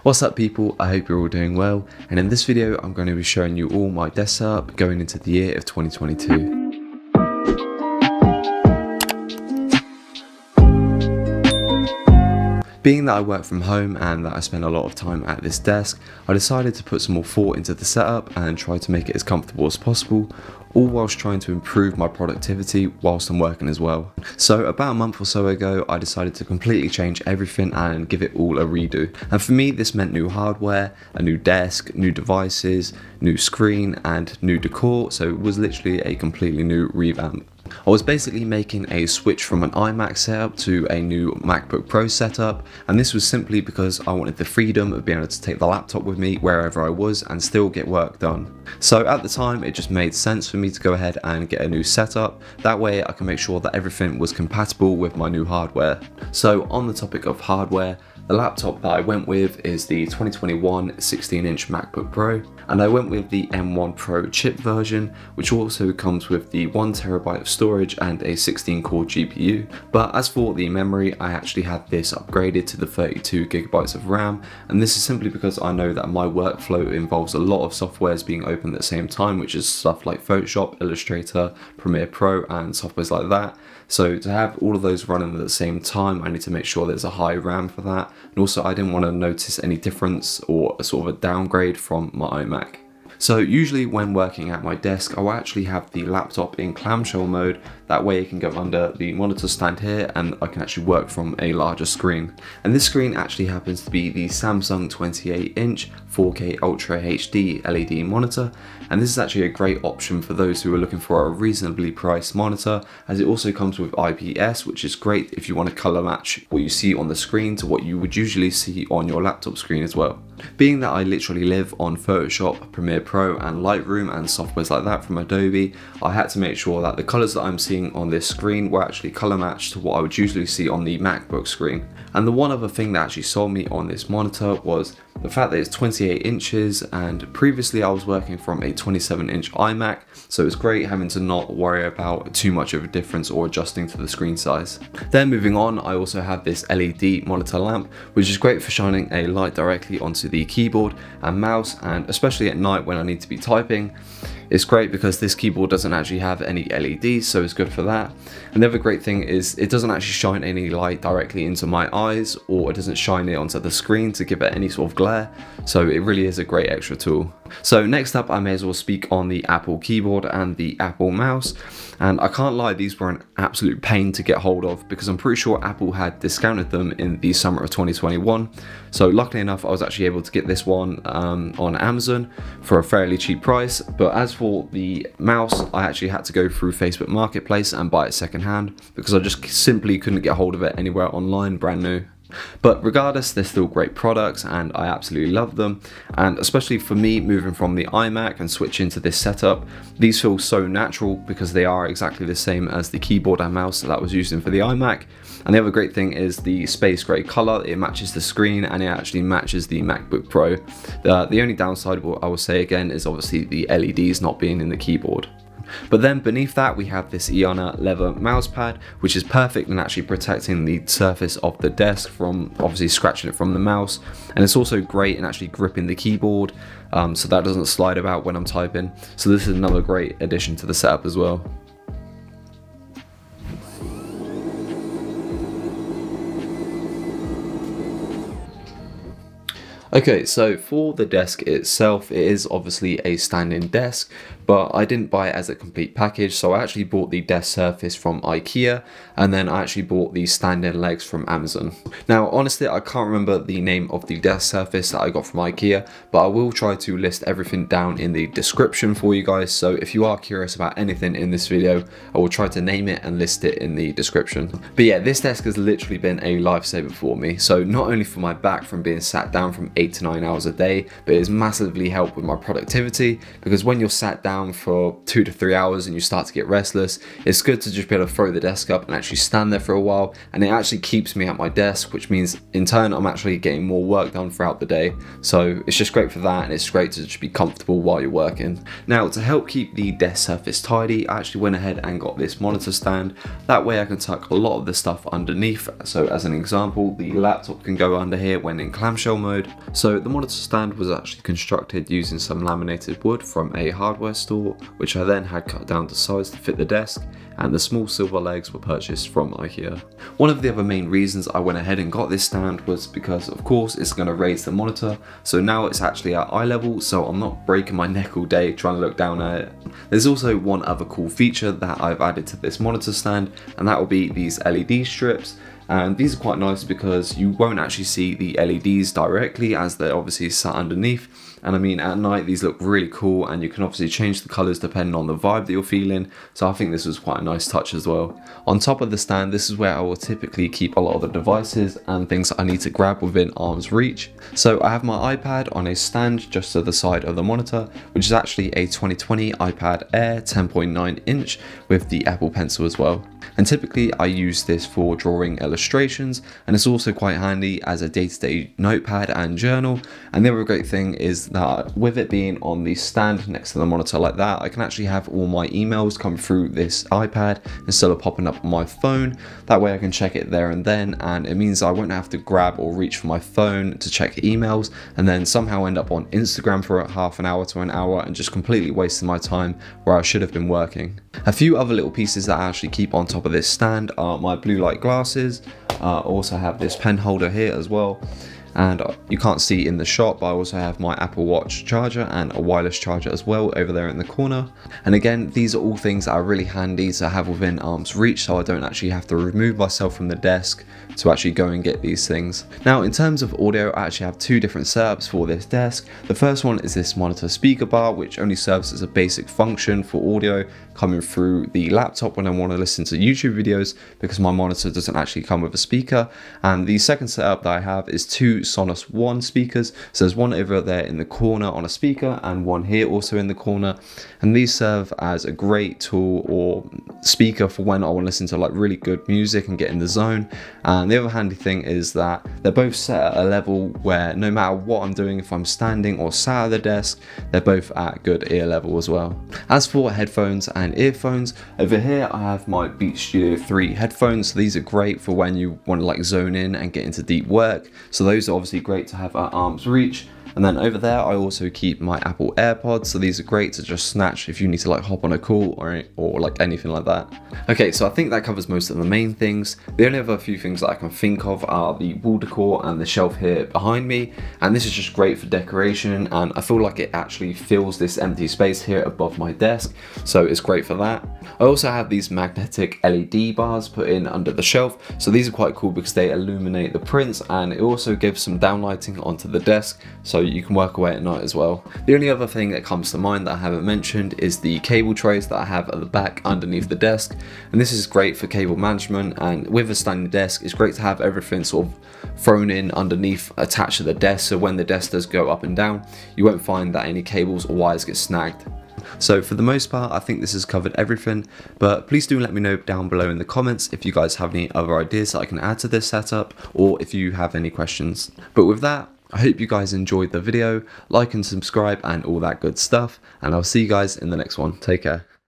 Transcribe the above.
What's up people, I hope you're all doing well, and in this video I'm going to be showing you all my desk setup going into the year of 2022. Being that I work from home and that I spend a lot of time at this desk, I decided to put some more thought into the setup and try to make it as comfortable as possible, all whilst trying to improve my productivity whilst I'm working as well. So about a month or so ago, I decided to completely change everything and give it all a redo. And for me, this meant new hardware, a new desk, new devices, new screen and new decor, so it was literally a completely new revamp. I was basically making a switch from an iMac setup to a new MacBook Pro setup, and this was simply because I wanted the freedom of being able to take the laptop with me wherever I was and still get work done. So at the time it just made sense for me to go ahead and get a new setup, that way I can make sure that everything was compatible with my new hardware. So on the topic of hardware, the laptop that I went with is the 2021 16-inch MacBook Pro, and I went with the M1 Pro chip version, which also comes with the 1TB of storage and a 16-core GPU. But as for the memory, I actually had this upgraded to the 32GB of RAM, and this is simply because I know that my workflow involves a lot of softwares being open at the same time, which is stuff like Photoshop, Illustrator, Premiere Pro and softwares like that. So to have all of those running at the same time, I need to make sure there's a high RAM for that. And also I didn't want to notice any difference or a sort of a downgrade from my iMac. So usually when working at my desk, I'll actually have the laptop in clamshell mode, that way it can go under the monitor stand here and I can actually work from a larger screen. And this screen actually happens to be the Samsung 28-inch 4K Ultra HD LED monitor, and this is actually a great option for those who are looking for a reasonably priced monitor, as it also comes with IPS, which is great if you want to color match what you see on the screen to what you would usually see on your laptop screen as well. Being that I literally live on Photoshop, Premiere Pro and Lightroom and softwares like that from Adobe, I had to make sure that the colors that I'm seeing on this screen were actually color matched to what I would usually see on the MacBook screen. And the one other thing that actually sold me on this monitor was the fact that it's 28 inches, and previously I was working from a 27-inch iMac, so it's great having to not worry about too much of a difference or adjusting to the screen size. Then moving on, I also have this LED monitor lamp, which is great for shining a light directly onto the keyboard and mouse, and especially at night when I need to be typing. It's great because this keyboard doesn't actually have any LEDs, so it's good for that. And the other great thing is it doesn't actually shine any light directly into my eyes, or it doesn't shine it onto the screen to give it any sort of glare, so it really is a great extra tool. So next up, I may as well speak on the Apple keyboard and the Apple mouse, and I can't lie, these were an absolute pain to get hold of because I'm pretty sure Apple had discounted them in the summer of 2021. So luckily enough, I was actually able to get this one on Amazon for a fairly cheap price. But as for the mouse, I actually had to go through Facebook Marketplace and buy it secondhand because I just simply couldn't get hold of it anywhere online brand new. But regardless, they're still great products and I absolutely love them, and especially for me moving from the iMac and switching to this setup, these feel so natural because they are exactly the same as the keyboard and mouse that I was using for the iMac. And the other great thing is the space grey colour, it matches the screen and it actually matches the MacBook Pro. The only downside I will say again is obviously the LEDs not being in the keyboard. But then beneath that we have this Iona leather mouse pad, which is perfect in actually protecting the surface of the desk from obviously scratching it from the mouse, and it's also great in actually gripping the keyboard so that doesn't slide about when I'm typing. So this is another great addition to the setup as well. Okay, so for the desk itself, it is obviously a standing desk, but I didn't buy it as a complete package, so I actually bought the desk surface from IKEA, and then I actually bought the standing legs from Amazon. Now honestly, I can't remember the name of the desk surface that I got from IKEA, but I will try to list everything down in the description for you guys, so if you are curious about anything in this video, I will try to name it and list it in the description. But yeah, this desk has literally been a lifesaver for me, so not only for my back from being sat down from 8 to 9 hours a day, but it's massively helped with my productivity because when you're sat down down for 2 to 3 hours and you start to get restless, it's good to just be able to throw the desk up and actually stand there for a while, and it actually keeps me at my desk, which means in turn I'm actually getting more work done throughout the day. So it's just great for that, and it's great to just be comfortable while you're working. Now, to help keep the desk surface tidy, I actually went ahead and got this monitor stand. That way I can tuck a lot of the stuff underneath. So as an example, the laptop can go under here when in clamshell mode. So the monitor stand was actually constructed using some laminated wood from a hardware store, which I then had cut down to size to fit the desk, and the small silver legs were purchased from IKEA. One of the other main reasons I went ahead and got this stand was because of course it's going to raise the monitor, so now it's actually at eye level, so I'm not breaking my neck all day trying to look down at it. There's also one other cool feature that I've added to this monitor stand, and that will be these LED strips. And these are quite nice because you won't actually see the LEDs directly, as they're obviously sat underneath. And I mean, at night these look really cool, and you can obviously change the colours depending on the vibe that you're feeling, so I think this was quite a nice touch as well. On top of the stand, this is where I will typically keep a lot of the devices and things that I need to grab within arm's reach. So I have my iPad on a stand just to the side of the monitor, which is actually a 2020 iPad Air 10.9 inch with the Apple Pencil as well. And typically I use this for drawing illustrations, and it's also quite handy as a day-to-day notepad and journal. And the other great thing is that with it being on the stand next to the monitor like that, I can actually have all my emails come through this iPad instead of popping up on my phone. That way I can check it there and then, and it means I won't have to grab or reach for my phone to check emails and then somehow end up on Instagram for half an hour to an hour and just completely wasting my time where I should have been working. A few other little pieces that I actually keep on top of this stand are my blue light glasses. I also have this pen holder here as well, and you can't see in the shot, but I also have my Apple Watch charger and a wireless charger as well over there in the corner. And again, these are all things that are really handy to have within arm's reach, so I don't actually have to remove myself from the desk to actually go and get these things. Now, in terms of audio, I actually have two different setups for this desk. The first one is this monitor speaker bar, which only serves as a basic function for audio coming through the laptop when I want to listen to YouTube videos, because my monitor doesn't actually come with a speaker. And the second setup that I have is two Sonos One speakers. So there's one over there in the corner on a speaker and one here also in the corner, and these serve as a great tool or speaker for when I want to listen to like really good music and get in the zone. And the other handy thing is that they're both set at a level where no matter what I'm doing, if I'm standing or sat at the desk, they're both at good ear level as well. As for headphones and earphones, over here I have my Beats Studio 3 headphones. So these are great for when you want to like zone in and get into deep work, so those are obviously great to have at arm's reach. And then over there I also keep my Apple AirPods, so these are great to just snatch if you need to like hop on a call or like anything like that. Okay, so I think that covers most of the main things. The only other few things that I can think of are the wall decor and the shelf here behind me, and this is just great for decoration, and I feel like it actually fills this empty space here above my desk, so it's great for that. I also have these magnetic LED bars put in under the shelf, so these are quite cool because they illuminate the prints, and it also gives some downlighting onto the desk, so you can work away at night as well. The only other thing that comes to mind that I haven't mentioned is the cable trays that I have at the back underneath the desk, and this is great for cable management, and with a standing desk it's great to have everything sort of thrown in underneath attached to the desk, so when the desk does go up and down you won't find that any cables or wires get snagged. So for the most part, I think this has covered everything, but please do let me know down below in the comments if you guys have any other ideas that I can add to this setup, or if you have any questions. But with that, I hope you guys enjoyed the video. Like and subscribe and all that good stuff, and I'll see you guys in the next one. Take care.